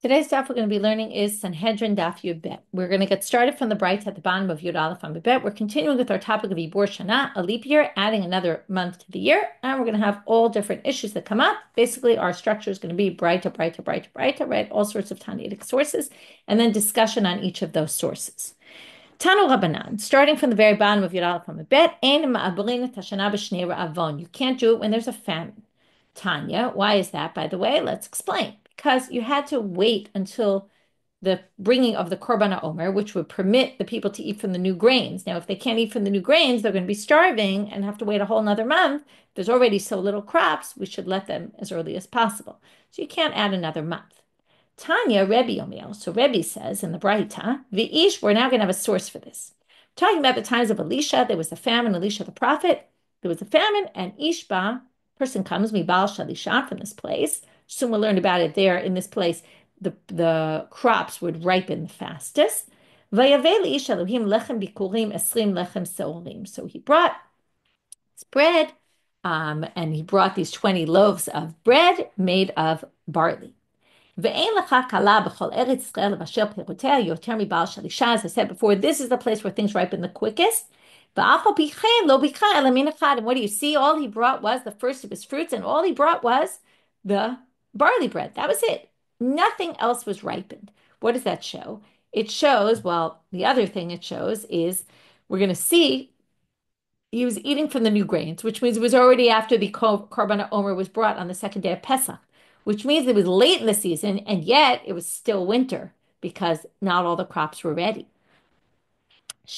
Today's stuff we're going to be learning is Sanhedrin Daf Yud Bet. We're going to get started from the bright at the bottom of Yud Aleph Amud Bet. We're continuing with our topic of Yibor Shana, a leap year, adding another month to the year, and we're going to have all different issues that come up. Basically, our structure is going to be bright, right? All sorts of Tanaitic sources, and then discussion on each of those sources. Tanu Rabbanan, starting from the very bottom of Yud Aleph Amud Bet, Ein ma'ablin et hashana b'shnei ra'avon. You can't do it when there's a famine. Tanya, why is that, by the way? Let's explain. Because you had to wait until the bringing of the Korban Omer, which would permit the people to eat from the new grains. Now, if they can't eat from the new grains, they're going to be starving and have to wait a whole another month. There's already so little crops, we should let them as early as possible. So you can't add another month. Tanya, Rebbe Omer. So Rebbe says in the Braita, V'ish, we're now going to have a source for this. Talking about the times of Elisha, there was a famine, Elisha the prophet, there was a famine, and Ishba, person comes, Mibal Shalisha, from this place. Soon we'll learn about it there in this place. The crops would ripen the fastest. So he brought his bread, and he brought these 20 loaves of bread made of barley. As I said before, this is the place where things ripen the quickest. And what do you see? All he brought was the first of his fruits, and all he brought was the barley bread. That was it. Nothing else was ripened. What does that show? It shows, well, the other thing it shows is we're going to see he was eating from the new grains, which means it was already after the Korban Omer was brought on the second day of Pesach, which means it was late in the season, and yet it was still winter because not all the crops were ready.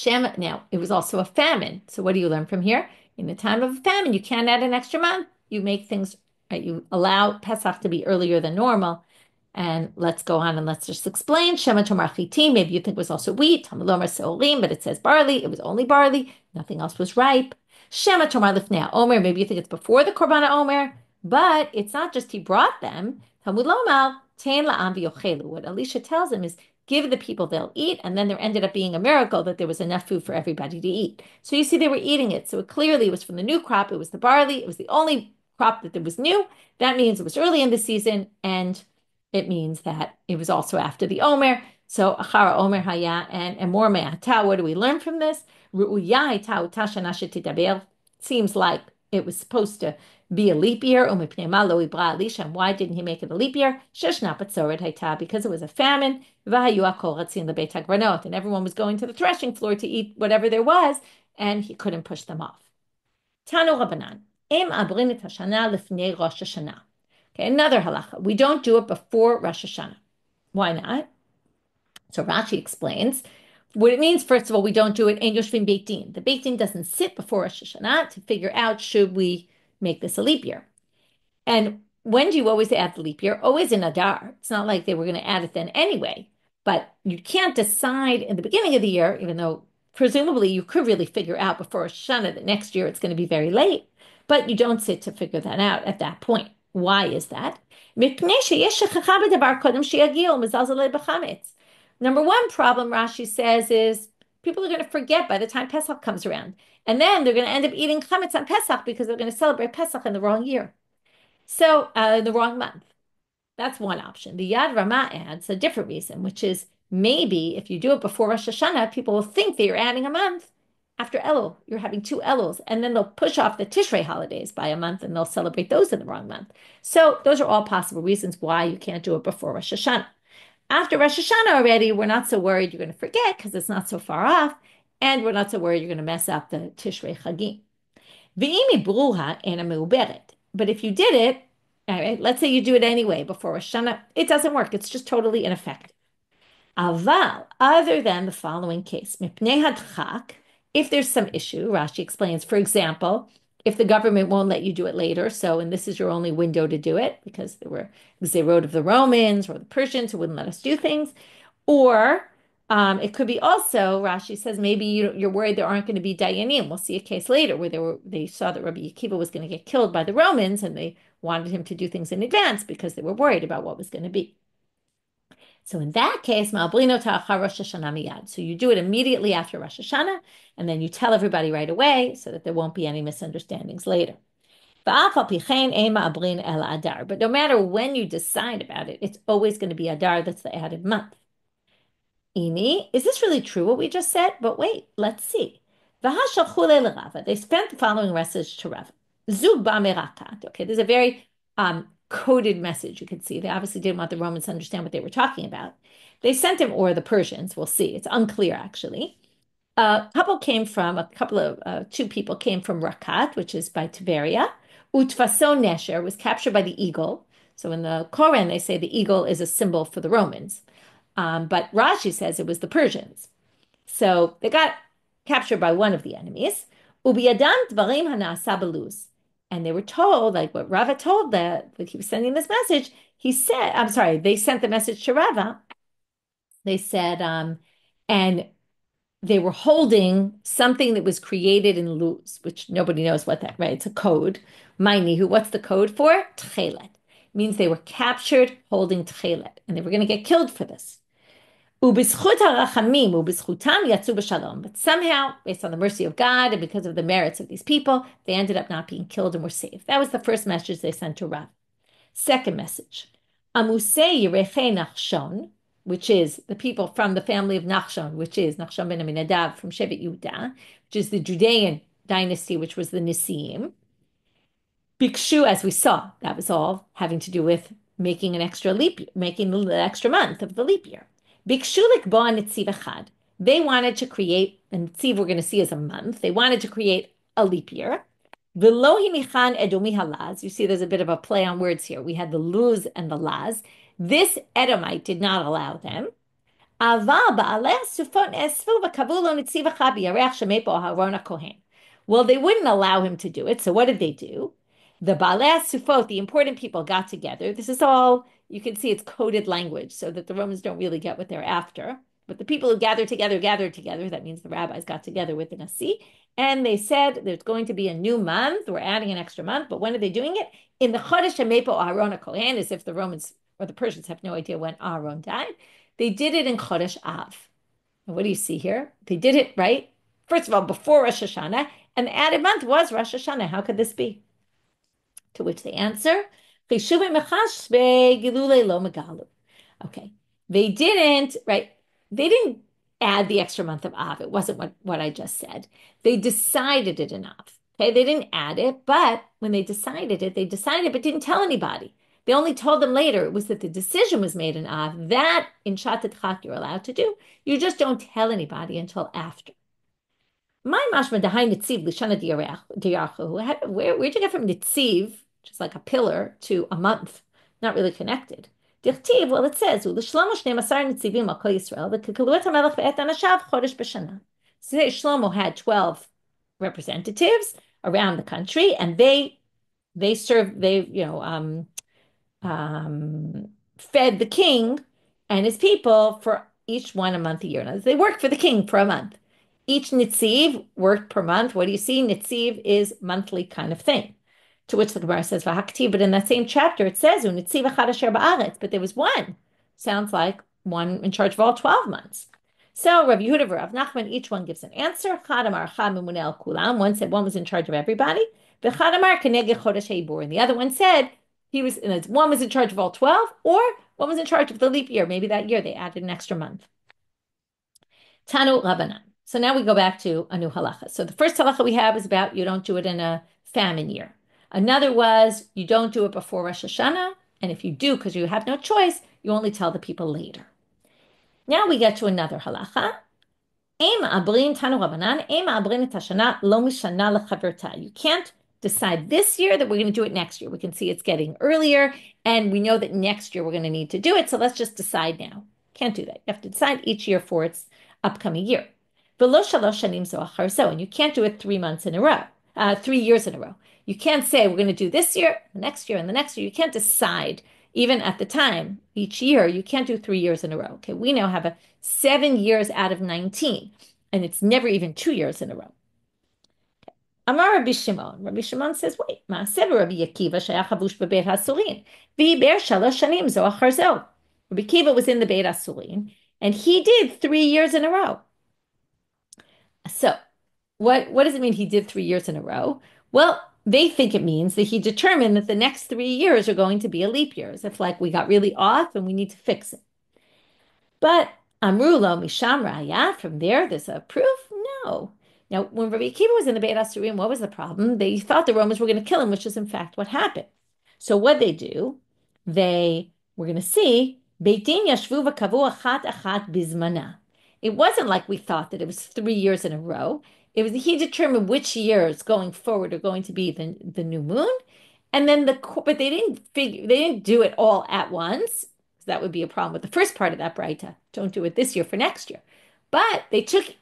Now, it was also a famine. So what do you learn from here? In the time of a famine, you can't add an extra month. You make things, right, you allow Pesach to be earlier than normal. And let's go on and let's just explain. Shema tomar chitim, maybe you think it was also wheat. Talmud lomar seolim, but it says barley. It was only barley. Nothing else was ripe. Shema tomar lifnei omer, maybe you think it's before the korban omer, but it's not just he brought them. Talmud lomar tein la'am v'yochelu. What Elisha tells him is give the people, they'll eat. And then there ended up being a miracle that there was enough food for everybody to eat. So you see they were eating it. So it clearly was from the new crop. It was the barley. It was the only crop that was new. That means it was early in the season, and it means that it was also after the Omer. So Achara Omer Haya and more Me'ata. What do we learn from this? Seems like it was supposed to be a leap year. And why didn't he make it a leap year? Because it was a famine. And everyone was going to the threshing floor to eat whatever there was, and he couldn't push them off. Tanu Rabbanan. Okay, another halacha. We don't do it before Rosh Hashanah. Why not? So Rashi explains what it means. First of all, we don't do it in Yoshvim Beit Din. The Beit Din doesn't sit before Rosh Hashanah to figure out should we make this a leap year. And when do you always add the leap year? Always in Adar. It's not like they were going to add it then anyway. But you can't decide in the beginning of the year, even though presumably you could really figure out before Rosh Hashanah that next year it's going to be very late. But you don't sit to figure that out at that point. Why is that? Number one problem, Rashi says, is people are going to forget by the time Pesach comes around. And then they're going to end up eating chametz on Pesach because they're going to celebrate Pesach in the wrong year. So, in the wrong month. That's one option. The Yad Ramah adds a different reason, which is maybe if you do it before Rosh Hashanah, people will think that you're adding a month. After Elul, you're having two Eluls, and then they'll push off the Tishrei holidays by a month, and they'll celebrate those in the wrong month. So those are all possible reasons why you can't do it before Rosh Hashanah. After Rosh Hashanah already, we're not so worried you're going to forget because it's not so far off, and we're not so worried you're going to mess up the Tishrei Chagim. V'imi bruha ena meuberet. But if you did it, all right, let's say you do it anyway before Rosh Hashanah, it doesn't work. It's just totally ineffective. Aval, other than the following case, mipnei hadchak, if there's some issue, Rashi explains, for example, if the government won't let you do it later, and this is your only window to do it because they wrote of the Romans or the Persians who wouldn't let us do things, or it could be also, Rashi says, maybe you're worried there aren't going to be dayanim. We'll see a case later where they saw that Rabbi Yehuda was going to get killed by the Romans, and they wanted him to do things in advance because they were worried about what was going to be. So in that case, ma'abrino ta'achar Rosh Hashanah miyad. So you do it immediately after Rosh Hashanah, and then you tell everybody right away so that there won't be any misunderstandings later. But no matter when you decide about it, it's always going to be Adar, that's the added month. Ini, is this really true what we just said? But wait, let's see. They spent the following message to Rava. Zug ba'merakat. Okay, there's a very coded message you can see. They obviously didn't want the Romans to understand what they were talking about. They sent him, or the Persians, we'll see. It's unclear, actually. Two people came from Rakat, which is by Tiberia. Utfaso Nesher was captured by the eagle. So in the Koran, they say the eagle is a symbol for the Romans. But Rashi says it was the Persians. So they got captured by one of the enemies. Ubiyadam dvarim hanasa beluz. And they were told, like what Rava told that he was sending this message, he said, I'm sorry, they sent the message to Rava. They said, and they were holding something that was created in luz, which nobody knows what that, right? It's a code. Mainihu, what's the code for? Tchelet. Means they were captured holding tchelet, and they were going to get killed for this. But somehow, based on the mercy of God and because of the merits of these people, they ended up not being killed and were saved. That was the first message they sent to Rav. Second message, Amusei Yereche Nachshon, which is the people from the family of Nachshon, which is Nachshon ben Aminadab from Shevet Yehuda, which is the Judean dynasty, which was the Nisim. Bikshu, as we saw, that was all having to do with making an extra leap year, making the extra month of the leap year. Bikshulik bo nitziv echad. They wanted to create, and Nitziv we're going to see as a month, they wanted to create a leap year. V'lo hinichan edomi halaz. You see there's a bit of a play on words here. We had the luz and the laz. This Edomite did not allow them. Well, they wouldn't allow him to do it. So what did they do? The Baalei Sufot, the important people, got together. This is all, you can see it's coded language so that the Romans don't really get what they're after. But the people who gathered together. That means the rabbis got together with the Nasi. And they said there's going to be a new month. We're adding an extra month. But when are they doing it? In the Chodesh HaMepo Aharon HaKohen, as if the Romans or the Persians have no idea when Aaron died. They did it in Chodesh Av. And what do you see here? They did it, right? First of all, before Rosh Hashanah. And the added month was Rosh Hashanah. How could this be? To which they answer, okay, they didn't, right? They didn't add the extra month of Av. It wasn't what I just said. They decided it in Av. Okay, they didn't add it, but when they decided it, but didn't tell anybody. They only told them later. It was that the decision was made in Av. That in Shatat Chak you're allowed to do. You just don't tell anybody until after. My mashma dehay nitziv lishana diyachu. Where'd you get from nitziv, which is like a pillar, to a month? Not really connected. Dichtiv, well, it says u'lishlomo shnei masar nitzivim al kol Yisrael v'kekaluot hamelech ve'et anashav chodesh b'shana. So Shlomo had 12 representatives around the country, and they served. Fed the king and his people for each one a month a year. Now, they worked for the king for a month. Each nitziv worked per month. What do you see? Nitziv is monthly kind of thing. To which the Gemara says, "V'hakti," but in that same chapter it says, "Nitziv echad asher ba'aretz," but there was one. Sounds like one in charge of all 12 months. So Rabbi Yehuda and Rav Nachman, each one gives an answer. Chad amar chad memuneh al kulam. One said one was in charge of everybody. V'chad amar keneged chodesh heibur, and the other one said one was in charge of all 12, or one was in charge of the leap year. Maybe that year they added an extra month. Tanu Rabbanan. So now we go back to a new halacha. So the first halacha we have is about you don't do it in a famine year. Another was you don't do it before Rosh Hashanah, and if you do, because you have no choice, you only tell the people later. Now we get to another halacha. You can't decide this year that we're going to do it next year. We can see it's getting earlier, and we know that next year we're going to need to do it, so let's just decide now. Can't do that. You have to decide each year for its upcoming year. And you can't do it 3 months in a row, 3 years in a row. You can't say we're going to do this year, the next year, and the next year. You can't decide, even at the time, each year, you can't do 3 years in a row. Okay, we now have 7 years out of 19, and it's never even 2 years in a row. Amar Rabbi Shimon. Rabbi Shimon says, wait, Ma'aseh Rabbi Akiva shaya chavush bebeit hasurin. V'hiber shalosh shanim zo achar zo. Rabbi Akiva was in the Beit Hasurin, and he did 3 years in a row. So, what does it mean he did 3 years in a row? Well, they think it means that he determined that the next 3 years are going to be a leap year, as if like we got really off and we need to fix it. But Amru lo misham raya, from there's a proof? No. Now, when Rabbi Akiva was in the Beit Asurim, what was the problem? They thought the Romans were going to kill him, which is in fact what happened. So what they do, we're going to see, Beit Din yashvu v'kavu achat achat bizmana. It wasn't like we thought that it was 3 years in a row. It was he determined which years going forward are going to be the new moon, and then but they didn't do it all at once. That would be a problem with the first part of that Braita. Don't do it this year for next year. But they took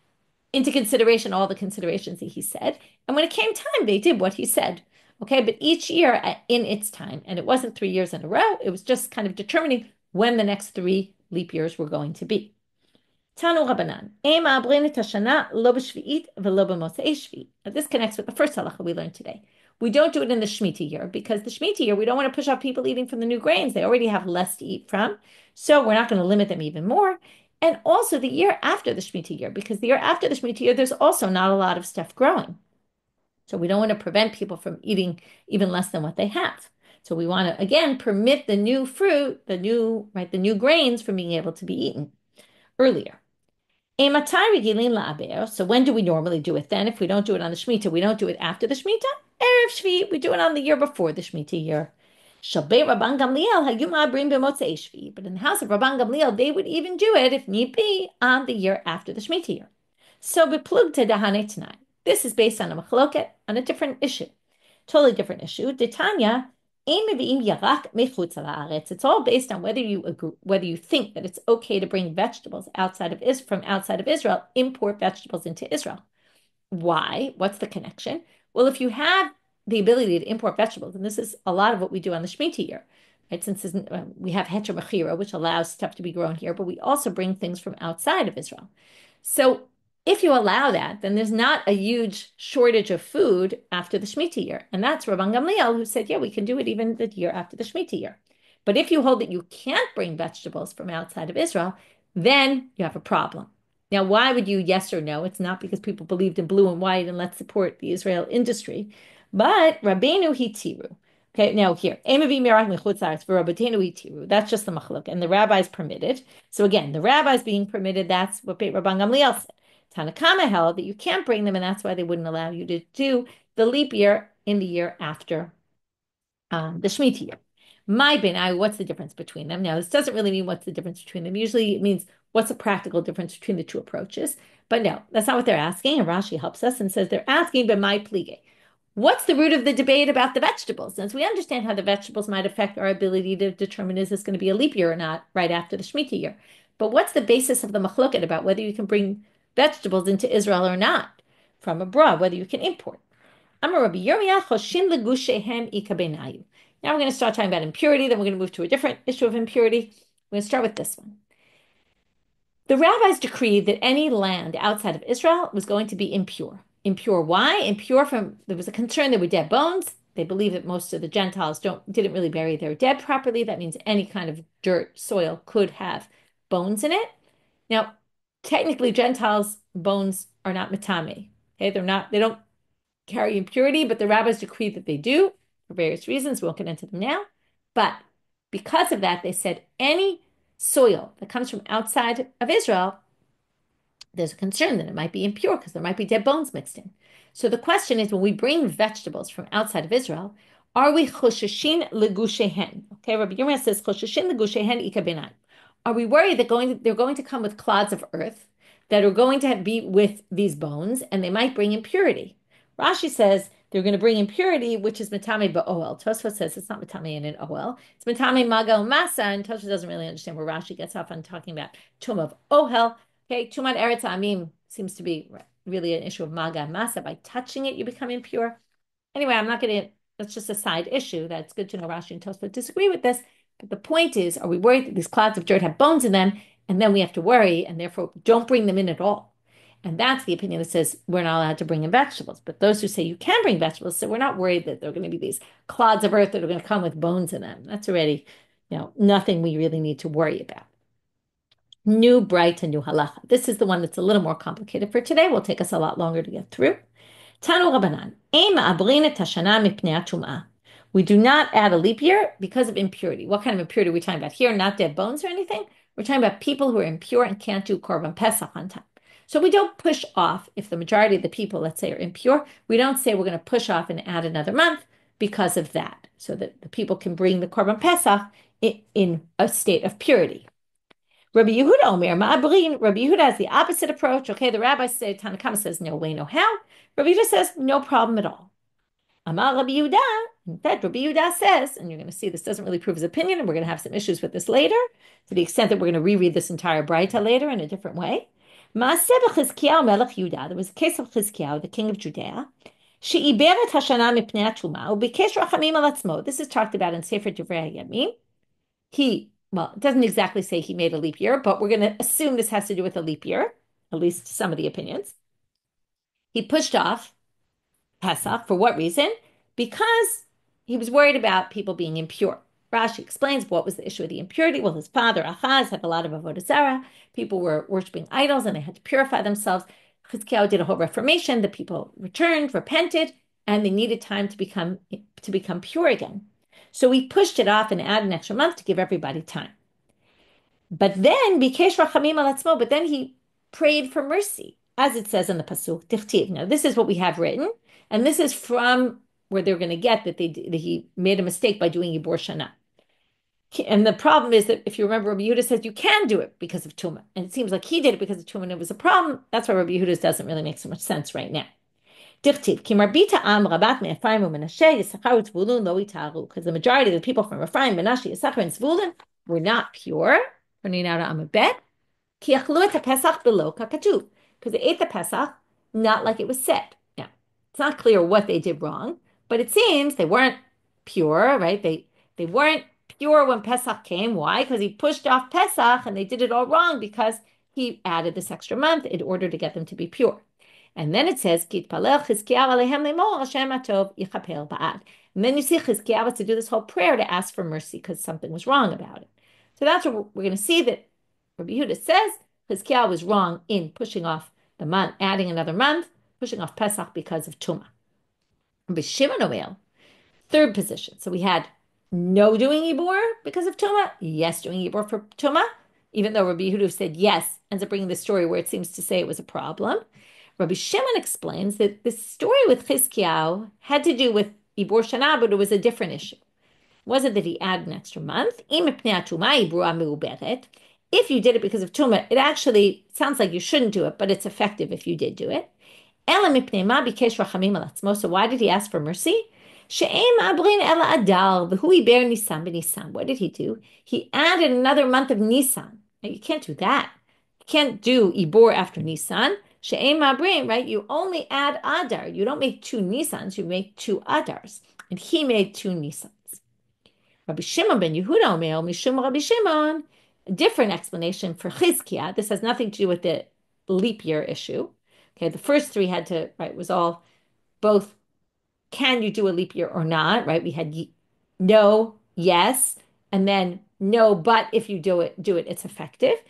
into consideration all the considerations that he said. And when it came time, they did what he said. Okay, but each year in its time. And it wasn't 3 years in a row. It was just kind of determining when the next 3 leap years were going to be. Tanu Rabbanan. This connects with the first halacha we learned today. We don't do it in the Shemitah year because the Shemitah year, we don't want to push off people eating from the new grains. They already have less to eat from. So we're not going to limit them even more. And also the year after the Shemitah year, because the year after the Shemitah year, there's also not a lot of stuff growing. So we don't want to prevent people from eating even less than what they have. So we want to, again, permit the new fruit, the new grains from being able to be eaten earlier. So when do we normally do it then? If we don't do it on the Shemitah, we don't do it after the Shemitah. Erev Shvi, we do it on the year before the Shemitah year. But in the house of Rabban Gamliel, they would even do it, if need be, on the year after the Shemitah year. So this is based on a machloket, on a different issue. Totally different issue. Tanya, it's all based on whether you think that it's okay to bring vegetables from outside of Israel, import vegetables into Israel. Why? What's the connection? Well, if you have the ability to import vegetables, and this is a lot of what we do on the Shemitah year, right? Since we have heter mechira, which allows stuff to be grown here, but we also bring things from outside of Israel. So if you allow that, then there's not a huge shortage of food after the Shemitah year. And that's Rabban Gamliel who said, yeah, we can do it even the year after the Shemitah year. But if you hold that you can't bring vegetables from outside of Israel, then you have a problem. Now, why would you yes or no? It's not because people believed in blue and white and let's support the Israel industry, but Rabbeinu Hitiru. Okay, now here, that's just the machlok, and the rabbis permitted. So again, the rabbis being permitted, that's what Beit Rabban Gamliel said. Tanakama held that you can't bring them, and that's why they wouldn't allow you to do the leap year in the year after the Shemitah year. What's the difference between them? Now, this doesn't really mean what's the difference between them. Usually it means what's the practical difference between the two approaches. But no, that's not what they're asking. And Rashi helps us and says they're asking, but my plige. What's the root of the debate about the vegetables? Since we understand how the vegetables might affect our ability to determine is this going to be a leap year or not right after the Shemitah year. But what's the basis of the machloket about whether you can bring vegetables into Israel or not from abroad, whether you can import? Now we're going to start talking about impurity, then we're going to move to a different issue of impurity. We're going to start with this one. The rabbis decreed that any land outside of Israel was going to be impure. Impure, why? There was a concern there were dead bones. They believe that most of the Gentiles didn't really bury their dead properly. That means any kind of dirt, soil could have bones in it. Now, technically, Gentiles' bones are not matame. Okay, they don't carry impurity, but the rabbis decree that they do for various reasons. We won't get into them now. But because of that, they said any soil that comes from outside of Israel, there's a concern that it might be impure because there might be dead bones mixed in. So the question is, when we bring vegetables from outside of Israel, are we chosheshin legushehen? Okay, Rabbi Yehuda says chosheshin legushehen ikabenai. Are we worried that they're going to come with clods of earth that are going to be with these bones and they might bring impurity? Rashi says they're going to bring impurity, which is matame ba'oel. Tosfos says it's not matame in an ohel. It's matame magal masa, and Tosfos doesn't really understand where Rashi gets off on talking about tum of ohel. Okay, tumat eretz amim seems to be really an issue of maga masa. By touching it, you become impure. Anyway, that's just a side issue. That's good to know Rashi and Tosfos disagree with this. But the point is, are we worried that these clouds of dirt have bones in them, and then we have to worry, and therefore don't bring them in at all? And that's the opinion that says we're not allowed to bring in vegetables. But those who say you can bring vegetables say we're not worried that there are going to be these clods of earth that are going to come with bones in them. That's already, nothing we really need to worry about. New bright and new halacha. This is the one that's a little more complicated for today. Will take us a lot longer to get through. Tanu Rabbanan, Ein ma'abrin et hashana mipnei hatum'ah. We do not add a leap year because of impurity. What kind of impurity are we talking about here? Not dead bones or anything. We're talking about people who are impure and can't do Korban Pesach on time. So we don't push off if the majority of the people, let's say, are impure. We don't say we're going to push off and add another month because of that, so that the people can bring the Korban Pesach in a state of purity. Rabbi Yehuda Omer, Ma'abrin, Rabbi Yehuda has the opposite approach. Okay, the rabbis say, Tanakama says, no way, no how. Rabbi Yehuda says, no problem at all. Amar Rabbi Yehuda, in fact, Rabbi Yehuda says, and you're going to see this doesn't really prove his opinion, and we're going to have some issues with this later, to the extent that we're going to reread this entire Braita later in a different way. Maaseh b'Chizkiyahu melech Yehuda, there was a case of Chizkiyahu, the king of Judea, she'iber et hashana mipnei hatumah, u'bikesh rachamim al atzmo. This is talked about in Sefer Divrei Hayamim. Well, it doesn't exactly say he made a leap year, but we're going to assume this has to do with a leap year, at least some of the opinions. He pushed off Pesach. For what reason? Because he was worried about people being impure. Rashi explains what was the issue of the impurity. Well, his father, Achaz, had a lot of avodah zarah. People were worshiping idols and they had to purify themselves. Chizkiyahu did a whole reformation. The people returned, repented, and they needed time to become pure again. So he pushed it off and added an extra month to give everybody time. But then, bikesh rachamim al atzmo, but then he prayed for mercy, as it says in the pasuk, tichtiv. Now, this is what we have written, and this is from where they're going to get that he made a mistake by doing Yibor Shana. And the problem is that if you remember, Rabbi Yehuda says you can do it because of Tumah, and it seems like he did it because of Tumah, and it was a problem. That's why Rabbi Yehuda's doesn't really make so much sense right now. Because the majority of the people from Ephraim, Menashe, Yisachar, and Zvulun were not pure. Turning out to Amabet, because they ate the Pesach not like it was said. Now, it's not clear what they did wrong, but it seems they weren't pure, right? They weren't pure when Pesach came. Why? Because he pushed off Pesach and they did it all wrong because he added this extra month in order to get them to be pure. And then it says, and then you see Chizkiyahu was to do this whole prayer to ask for mercy because something was wrong about it. So that's what we're going to see that Rabbi Yehuda says Chizkiyahu was wrong in pushing off the month, adding another month, pushing off Pesach because of Tumah. Rabbi Shimon Omer, third position. So we had no doing Yibor because of Tumah, yes doing Yibor for Tumah, even though Rabbi Yehuda said yes, ends up bringing the story where it seems to say it was a problem. Rabbi Shimon explains that the story with Chizkiyahu had to do with Yibor Shana, but it was a different issue. It wasn't that he added an extra month. If you did it because of Tumah, it actually sounds like you shouldn't do it, but it's effective if you did do it. So why did he ask for mercy? What did he do? He added another month of Nisan. Now, you can't do that. You can't do Ibor after Nisan. She'ein ma'abrin, right? You only add Adar. You don't make two Nisans, you make two Adars. And he made two Nisans. Rabbi Shimon ben Yehuda Omer, Mishum Rabbi Shimon, a different explanation for Chizkiyahu. This has nothing to do with the leap year issue. Okay, the first three had to, right, was all both, can you do a leap year or not, right? We had no, yes, and then no, but if you do it, it's effective.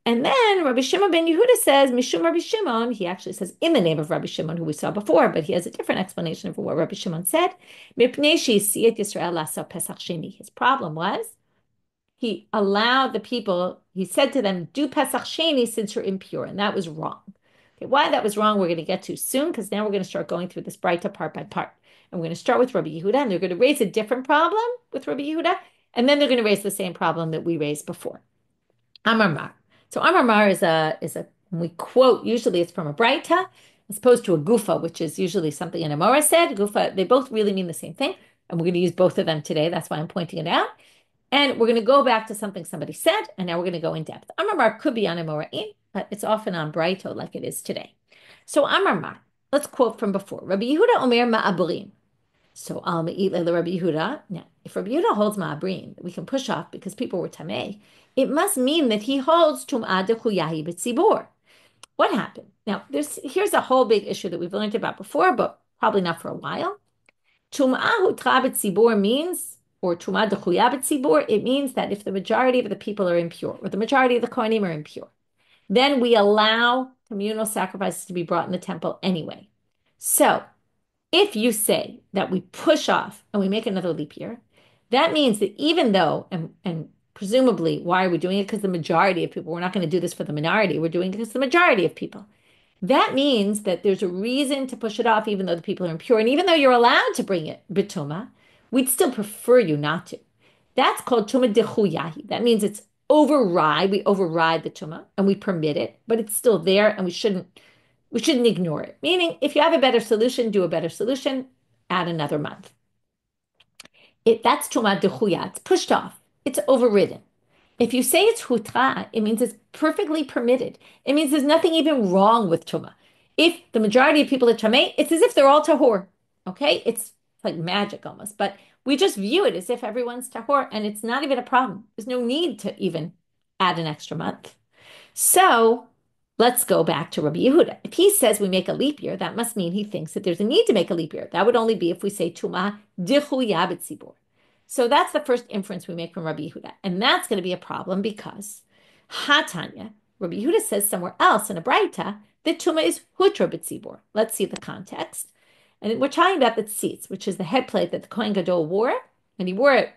And then Rabbi Shimon ben Yehuda says, Mishum Rabbi Shimon, he actually says in the name of Rabbi Shimon, who we saw before, but he has a different explanation for what Rabbi Shimon said. His problem was, he allowed the people, he said to them, do Pesach Sheni since you're impure, and that was wrong. Okay, why that was wrong, we're going to get to soon, because now we're going to start going through this Braita part by part. And we're going to start with Rabbi Yehuda, and they're going to raise a different problem with Rabbi Yehuda, and then they're going to raise the same problem that we raised before. Amar Mar. So Amar Mar is a when we quote, usually it's from a Braita, as opposed to a Gufa, which is usually something an Amora said. Gufa, they both really mean the same thing, and we're going to use both of them today. That's why I'm pointing it out. And we're going to go back to something somebody said, and now we're going to go in depth. Amar Mar could be on Amoraim, but it's often on Braito like it is today. So Amar Mar, let's quote from before. Rabbi Yehuda Omer Ma'abrim. So Al Me'it Le Rabbi Yehuda. Now, if Rabbi Yehuda holds Ma'abrim, we can push off because people were Tamei, it must mean that he holds Tum'ah Dechuyahi B'tzibor. What happened? Now, here's a whole big issue that we've learned about before, but probably not for a while. Tum'ah Hutra B'tzibor means, or Tum'ah Dechuyah B'tzibor, it means that if the majority of the people are impure, or the majority of the Kohanim are impure, then we allow communal sacrifices to be brought in the temple anyway. So if you say that we push off and we make another leap year, that means that even though, and presumably, why are we doing it? Because the majority of people, we're not going to do this for the minority, we're doing it because the majority of people. That means that there's a reason to push it off, even though the people are impure. And even though you're allowed to bring it, bituma, we'd still prefer you not to. That's called tuma dechuyahi. That means it's override. We override the tuma and we permit it, but it's still there and we shouldn't ignore it. Meaning, if you have a better solution, do a better solution, add another month. That's tuma dechuya. It's pushed off. It's overridden. If you say it's hutra, it means it's perfectly permitted. It means there's nothing even wrong with tuma. If the majority of people are tamei, it's as if they're all tahor. Okay, it's like magic almost, but we just view it as if everyone's tahor, and it's not even a problem. There's no need to even add an extra month. So let's go back to Rabbi Yehuda. If he says we make a leap year, that must mean he thinks that there's a need to make a leap year. That would only be if we say tuma dichu yabit sibur. So that's the first inference we make from Rabbi Yehuda. And that's going to be a problem because Hatanya, Rabbi Yehuda says somewhere else in a Braita that tuma is hutra b'tzibur. Let's see the context. And we're talking about the tzitz, which is the head plate that the Kohen Gadol wore, and he wore it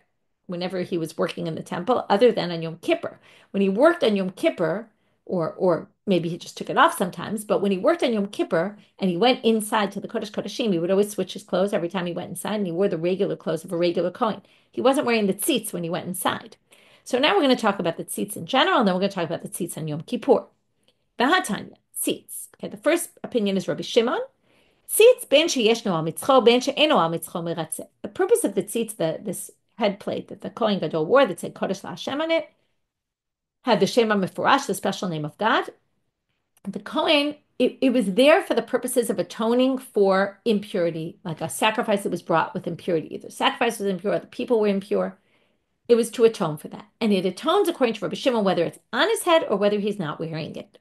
whenever he was working in the temple, other than on Yom Kippur. When he worked on Yom Kippur, or maybe he just took it off sometimes, but when he worked on Yom Kippur and he went inside to the Kodesh Kodeshim, he would always switch his clothes every time he went inside, and he wore the regular clothes of a regular Kohen. He wasn't wearing the tzitz when he went inside. So now we're going to talk about the tzitz in general, and then we're going to talk about the tzitz on Yom Kippur. Bahatanya, tzitz. Okay, the first opinion is Rabbi Shimon. Tzitz ben sheyeshno al mitzcho, ben she'eno al mitzcho meratzeh. The purpose of the tzitz, this head plate that the Kohen Gadol wore that said Kodesh LaHashem on it, had the Shema Mefurash, the special name of God. The Kohen, it was there for the purposes of atoning for impurity, like a sacrifice that was brought with impurity. Either the sacrifice was impure or the people were impure. It was to atone for that. And it atones according to Rabbi Shimon, whether it's on his head or whether he's not wearing it.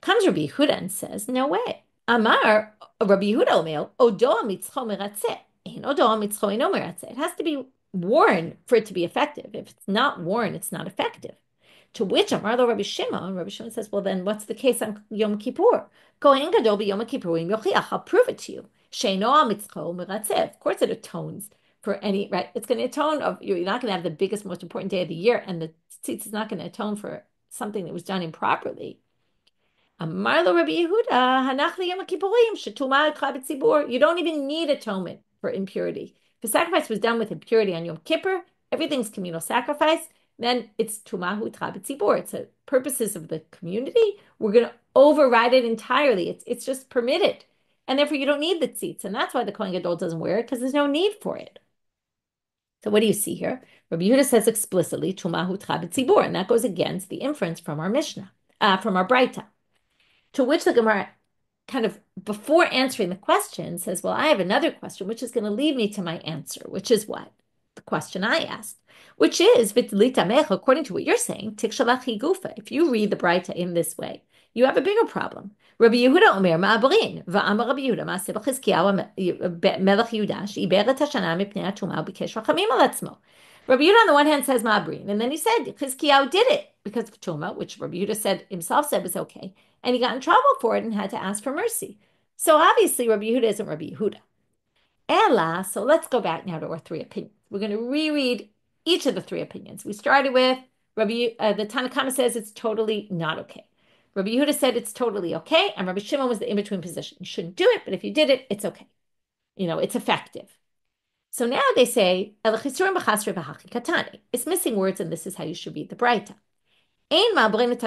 Comes Rabbi Yehuda and says, no way. Amar, Rabbi Yehuda omer, odo mitzcho meratzeh. Ein odo mitzcho eno meratzeh. It has to be worn for it to be effective. If it's not worn, it's not effective. To which Amar lo Rabbi Shimon says, well, then what's the case on Yom Kippur? Kohen Gadol b'Yom Kippurim yochiach. I'll prove it to you. Sheino mitzcho meratzeh. Of course it atones for any, right? It's going to atone of, you're not going to have the biggest, most important day of the year, and the tzitz is not going to atone for something that was done improperly. Amar lo Rabbi Yehuda, hanach liyom kippurim shetuma ekcha b'tzibur. You don't even need atonement for impurity. If the sacrifice was done with impurity on Yom Kippur, everything's communal sacrifice, then it's tumahu tra b'tzibur. It's the purposes of the community. We're going to override it entirely. It's just permitted. And therefore you don't need the tzitz. And that's why the Kohen Gadol doesn't wear it, because there's no need for it. So what do you see here? Rabbi Yehuda says explicitly, tumahu tra b'tzibur, and that goes against the inference from our Mishnah, from our Braita. To which the Gemara, kind of before answering the question, says, well, I have another question, which is going to lead me to my answer, which is what? The question I asked, which is, according to what you're saying, tikshalach gufa. If you read the Braita in this way, you have a bigger problem. Rabbi Yehuda omer ma'abrin, va'amar Rabbi Yehuda ma'aseh Chizkiyahu melech Yehuda she'iber et hashana mipnei hatumah u'bikesh rachamim al atzmo. Rabbi Yehuda on the one hand says ma'abrin, and then he said Chizkiyahu did it because of tumah, which Rabbi Yehuda himself said was okay, and he got in trouble for it and had to ask for mercy. So obviously Rabbi Yehuda isn't Rabbi Yehuda. Ella, so let's go back now to our three opinions. We're going to reread each of the three opinions. We started with the Tanakama says it's totally not okay. Rabbi Yehuda said it's totally okay, and Rabbi Shimon was the in-between position. You shouldn't do it, but if you did it, it's okay. It's effective. So now they say, it's missing words, and this is how you should read the Braita. We're going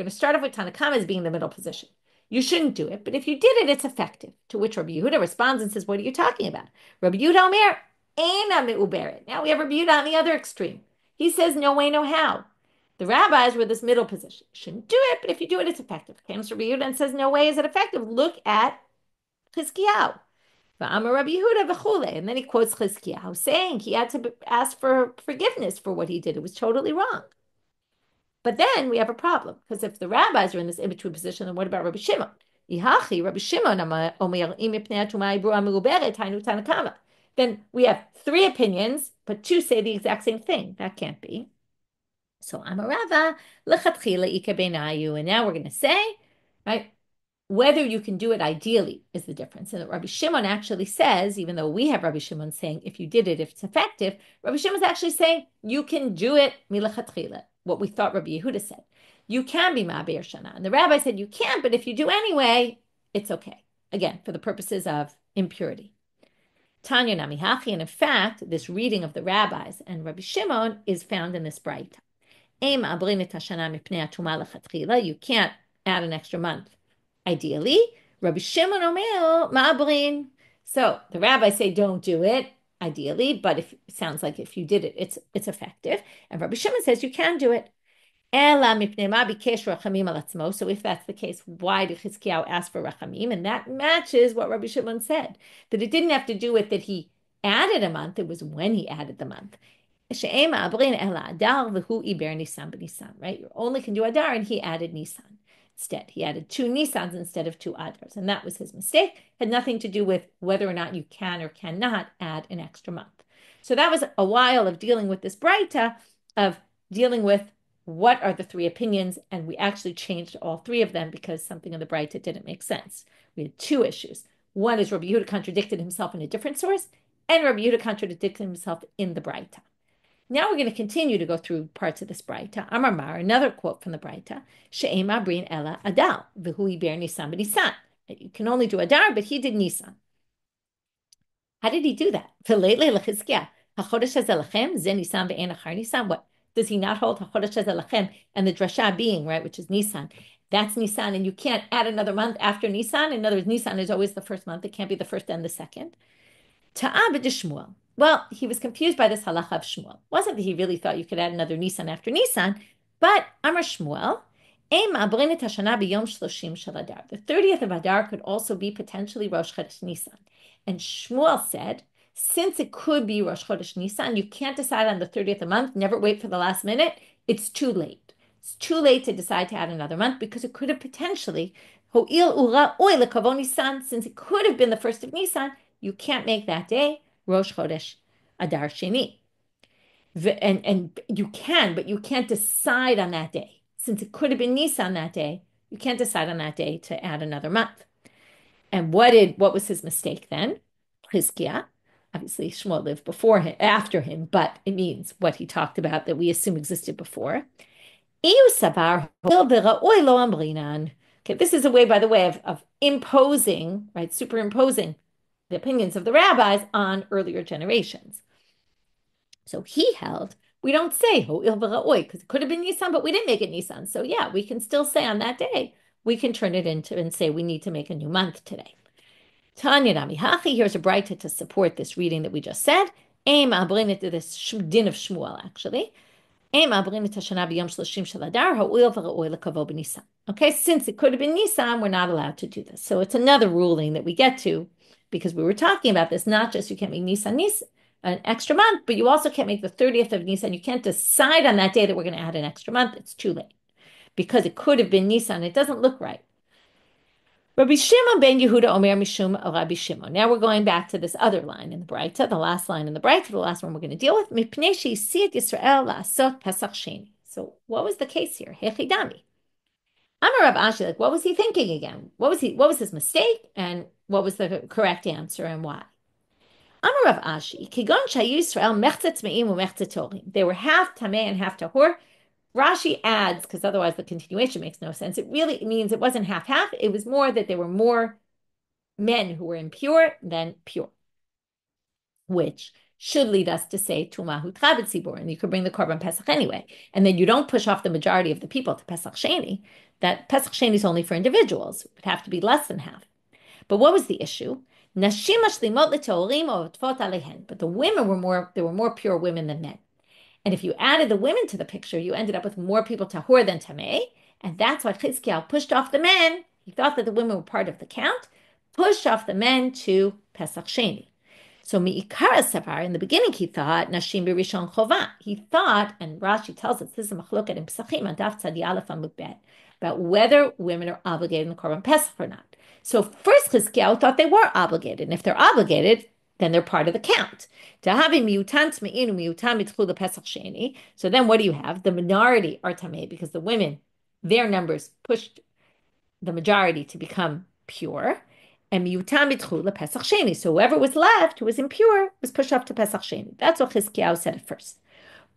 to start off with Tanakama as being the middle position. You shouldn't do it, but if you did it, it's effective. To which Rabbi Yehuda responds and says, what are you talking about? Rabbi Yehuda omer, eina me'uberet. Now we have Rabbi Yehuda on the other extreme. He says, no way, no how. The rabbis were this middle position. You shouldn't do it, but if you do it, it's effective. Comes Rabbi Yehuda and says, no way is it effective. Look at Chizkiyahu. V'amar Rabbi Yehuda v'chule. And then he quotes Chizkiyahu saying he had to ask for forgiveness for what he did. It was totally wrong. But then we have a problem, because if the rabbis are in this in-between position, then what about Rabbi Shimon? Rabbi Shimon then we have three opinions, but two say the exact same thing. That can't be. So Amarava lechatchila ika beinayu, and now we're going to say, right? Whether you can do it ideally is the difference. And Rabbi Shimon actually says, even though we have Rabbi Shimon saying, if you did it, if it's effective, Rabbi Shimon's actually saying, you can do it milachatchila, what we thought Rabbi Yehuda said. You can be ma'aber shana. And the rabbi said, you can't, but if you do anyway, it's okay. Again, for the purposes of impurity. Tanya Namihachi, and in fact, this reading of the rabbis and Rabbi Shimon is found in this braita. You can't add an extra month. Ideally, Rabbi Shimon Omer ma'abrin. So the rabbis say don't do it, ideally, but if it sounds like if you did it, it's effective. And Rabbi Shimon says you can do it. So if that's the case, why did Chizkiyahu ask for rachamim? And that matches what Rabbi Shimon said, that it didn't have to do with that he added a month, it was when he added the month. Right? You only can do Adar, and he added Nisan instead. He added 2 Nisans instead of 2 Adars, and that was his mistake. Had nothing to do with whether or not you can or cannot add an extra month. So that was a while of dealing with this braita, of dealing with what are the 3 opinions, and we actually changed all 3 of them because something in the braita didn't make sense. We had 2 issues. One is Rabbi Yehuda contradicted himself in a different source, and Rabbi Yehuda contradicted himself in the braita. Now we're going to continue to go through parts of this braita. Amar Mar, another quote from the braita, She'ema brin ela Adar, v'hu iber Nisan b'Nisan. You can only do Adar, but he did Nisan. How did he do that? V'leile l'Chizkiyahu, hachodesh hazeh lachem, ze Nisan ve'en achar Nisan. What? Does he not hold hachodesh hazeh lachem, and the drasha being, right, which is Nisan? That's Nisan, and you can't add another month after Nisan. In other words, Nisan is always the first month. It can't be the first and the second. Ta'ah b'deshmuel. Well, he was confused by this halacha of Shmuel. It wasn't that he really thought you could add another Nisan after Nisan, but Amar Shmuel, the 30th of Adar could also be potentially Rosh Chodesh Nisan. And Shmuel said, since it could be Rosh Chodesh Nisan, you can't decide on the 30th of the month, never wait for the last minute. It's too late. It's too late to decide to add another month because it could have potentially, since it could have been the first of Nisan, you can't make that day Rosh Chodesh Adar Sheni. And you can, but you can't decide on that day. Since it could have been Nisan that day, you can't decide on that day to add another month. And what was his mistake then? Chizkiyahu. Obviously, Shmuel lived after him, but it means what he talked about that we assume existed before. Okay, this is a way, by the way, of imposing, right, superimposing the opinions of the rabbis on earlier generations. So he held, we don't say ho'il v'ra'oi, because it could have been Nisan, but we didn't make it Nisan. So yeah, we can still say on that day, we can turn it into and say we need to make a new month today. Tanya Namihachi, here's a braita to support this reading that we just said. Aim Abrinit to this din of Shmuel, actually. Okay, since it could have been Nisan, we're not allowed to do this. So it's another ruling that we get to, because we were talking about this, not just you can't make Nisan an extra month, but you also can't make the 30th of Nisan. You can't decide on that day that we're going to add an extra month. It's too late. Because it could have been Nisan. It doesn't look right. Rabbi Shimon ben Yehuda Omer Mishum Rabbi Shimon. Now we're going back to this other line in the braita, the last line in the braita, the last one we're going to deal with. Mipnei she'isiyat Yisrael la'asot Pesach Sheni. So what was the case here? Hechidami. Amar Rav Ashi, like, what was he thinking again? What was his mistake, and what was the correct answer, and why? Amar Rav Ashi, Kigon shayu Yisrael mechzet tmeim u'mechzet torim. They were half tamei and half tahor. Rashi adds, because otherwise the continuation makes no sense, it really means it wasn't half-half. It was more that there were more men who were impure than pure, which should lead us to say Tumahu Trabet Sibur, and you could bring the Korban Pesach anyway. And then you don't push off the majority of the people to Pesach Sheni. That Pesach Sheni is only for individuals. It would have to be less than half. But what was the issue? But the women there were more pure women than men. And if you added the women to the picture, you ended up with more people tahor than tamei. And that's why Chizkiyahu pushed off the men. He thought that the women were part of the count, pushed off the men to Pesach Sheni. So mi'ikara savar, in the beginning he thought, nashim b'rishon chova. He thought, and Rashi tells us, this is a machloket in Pesachim, on daf tzadi aleph amud bet, about whether women are obligated in the Korban Pesach or not. So first Chizkiyahu thought they were obligated. And if they're obligated, then they're part of the count. So then what do you have? The minority are tamei, because the women, their numbers pushed the majority, to become pure. And miyutam itchu lePesach Sheni. So whoever was left, who was impure, was pushed off to Pesach Sheni. That's what Chizkiyahu said at first.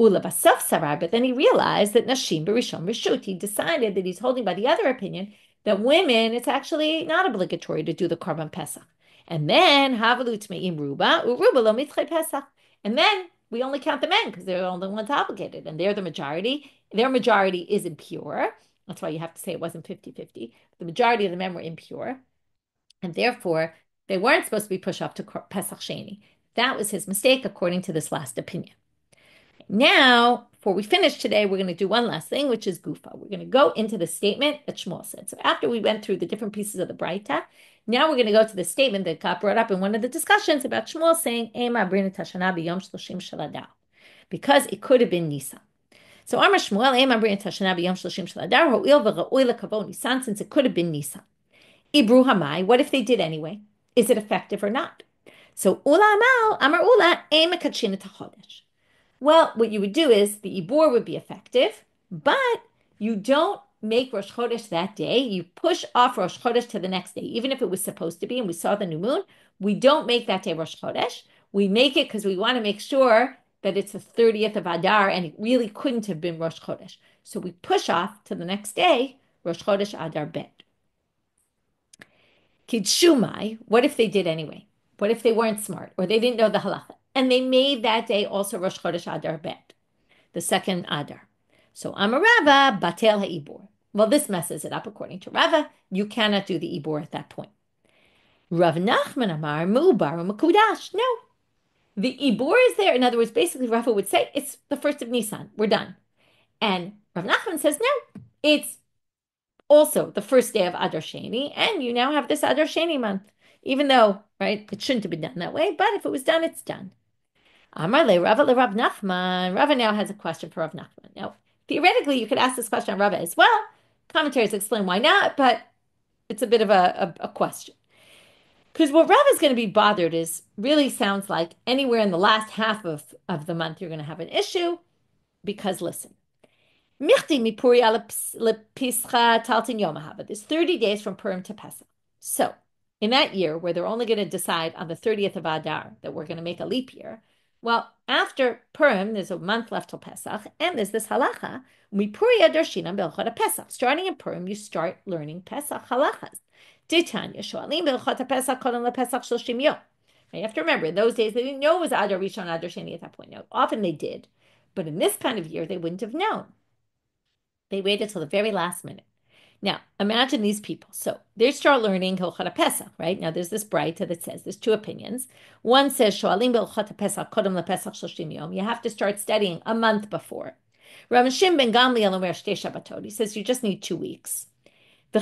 Ulabasaf savar, but then he realized that Nashim Barishon Rishut. He decided that he's holding by the other opinion that women, it's actually not obligatory to do the Korban Pesach. And then Havalu Tmeim Ruba, Uruba lo Mitzchei Pesach. And then we only count the men because they're the only ones obligated, and they're the majority. Their majority is impure. That's why you have to say it wasn't 50-50. The majority of the men were impure, and therefore they weren't supposed to be pushed off to Pesach Sheni. That was his mistake, according to this last opinion. Now, before we finish today, we're going to do one last thing, which is Gufa. We're going to go into the statement that Shmuel said. So after we went through the different pieces of the Braita, now we're going to go to the statement that got brought up in one of the discussions about Shmuel saying, Ema Brinat Hashanah b'yom shloshim shel Adar, because it could have been Nisan. So Amar Shmuel, Ema Brinat Hashanah b'yom shloshim shel Adar, ho'il v'ra'oi lekavo Nisan, since it could have been Nisan. Ibru Hamai, what if they did anyway? Is it effective or not? So Ula Amal, Amar Ula, Ema Kachinat HaChodesh. Well, what you would do is the Ibur would be effective, but you don't make Rosh Chodesh that day. You push off Rosh Chodesh to the next day, even if it was supposed to be, and we saw the new moon. We don't make that day Rosh Chodesh. We make it because we want to make sure that it's the 30th of Adar, and it really couldn't have been Rosh Chodesh. So we push off to the next day, Rosh Chodesh Adar Bet. Kidshumai, what if they did anyway? What if they weren't smart, or they didn't know the halacha? And they made that day also Rosh Chodesh Adar Bet, the second Adar. So Amar Rava, Batel HaIbur. Well, this messes it up according to Rava. You cannot do the Ibur at that point. Rav Nachman Amar, Mu'bar U'Makudash. No. The Ibur is there. In other words, basically Rava would say, it's the first of Nisan. We're done. And Rav Nachman says, no. It's also the first day of Adar Sheni, and you now have this Adar Sheni month. Even though, right, it shouldn't have been done that way, but if it was done, it's done. Amar le Rava le Rav Nachman. Rava now has a question for Rav Nachman. Now, theoretically, you could ask this question on Rava as well. Commentaries explain why not, but it's a bit of a question. Because what Rava is going to be bothered is really sounds like anywhere in the last half of the month you're going to have an issue. Because listen, Michti mipuri lepischa taltin yomahava. There's 30 days from Purim to Pesach. So in that year where they're only going to decide on the 30th of Adar that we're going to make a leap year, well, after Purim, there's a month left till Pesach, and there's this halacha. Mipuri adarshina belchot Pesach. Starting in Purim, you start learning Pesach halachas. Ditanya shoalim belchot Pesach kodem lePesach shloshim yom. You have to remember, in those days, they didn't know it was Adar Rishon, Adar Sheni at that point. Now, often they did, but in this kind of year, they wouldn't have known. They waited till the very last minute. Now, imagine these people. So they start learning Hilchot Pesach, right? Now, there's this Braita that says there's two opinions. One says, Shoalim Hilchot Pesach Kodem LePesach Shloshim Yom. You have to start studying a month before. Rav Shimon ben Gamliel Omer Shtei Shabbatot. He says you just need 2 weeks. He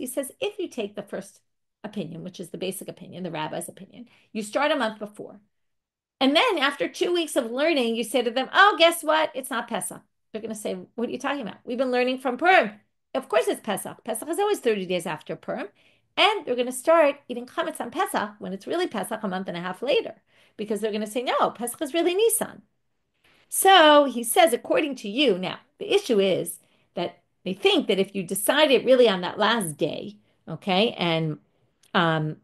says if you take the first opinion, which is the basic opinion, the rabbi's opinion, you start a month before. And then after 2 weeks of learning, you say to them, oh, guess what? It's not Pesach. They're going to say, what are you talking about? We've been learning from Purim. Of course it's Pesach. Pesach is always 30 days after Purim. And they're going to start eating chametz on Pesach when it's really Pesach a month and a half later. Because they're going to say, no, Pesach is really Nisan. So he says, according to you, now, the issue is that they think that if you decide it really on that last day, okay, and right,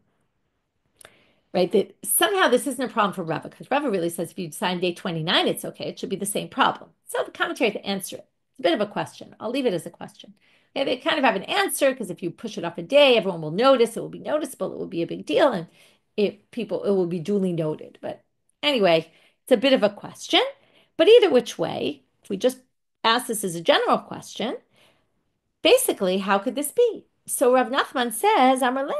that somehow this isn't a problem for Rava, because Rava really says if you decide day 29, it's okay. It should be the same problem. So the commentary to answer it. It's a bit of a question. I'll leave it as a question. Okay, they kind of have an answer, because if you push it off a day, everyone will notice. It will be noticeable. It will be a big deal. And it will be duly noted. But anyway, it's a bit of a question. But either which way, if we just ask this as a general question, basically, how could this be? So Rav Nachman says, what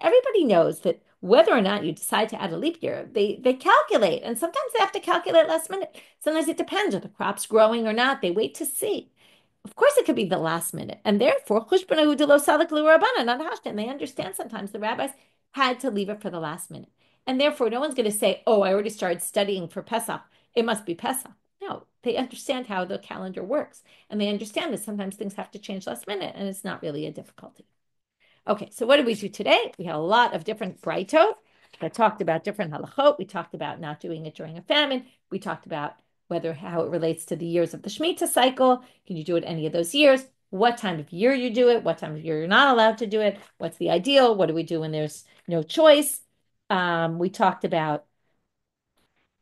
everybody knows that whether or not you decide to add a leap year, they calculate, and sometimes they have to calculate last minute. Sometimes it depends if the crop's growing or not. They wait to see. Of course, it could be the last minute, and therefore, and they understand sometimes the rabbis had to leave it for the last minute, and therefore, no one's going to say, "Oh, I already started studying for Pesach. It must be Pesach." No, they understand how the calendar works, and they understand that sometimes things have to change last minute, and it's not really a difficulty. Okay, so what did we do today? We had a lot of different braitot that talked about different halachot. We talked about not doing it during a famine. We talked about how it relates to the years of the Shemitah cycle. Can you do it any of those years? What time of year you do it? What time of year you're not allowed to do it? What's the ideal? What do we do when there's no choice? We talked about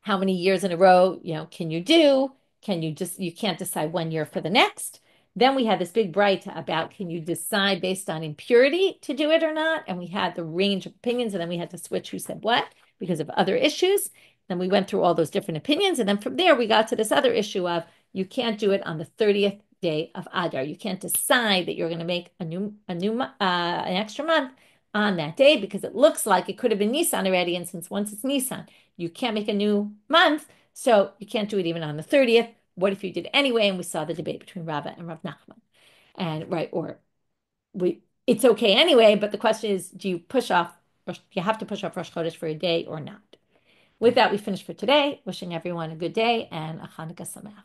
how many years in a row, can you do? You can't decide 1 year for the next. Then we had this big bright about can you decide based on impurity to do it or not? And we had the range of opinions, and then we had to switch who said what because of other issues. Then we went through all those different opinions. And then from there, we got to this other issue of you can't do it on the 30th day of Adar. You can't decide that you're going to make an extra month on that day because it looks like it could have been Nisan already. And since once it's Nisan, you can't make a new month. So you can't do it even on the 30th. What if you did anyway? And we saw the debate between Rava and Rav Nachman. And it's okay anyway, but the question is, you have to push off Rosh Chodesh for a day or not? With that, we finish for today. Wishing everyone a good day and a Chanukah Sameach.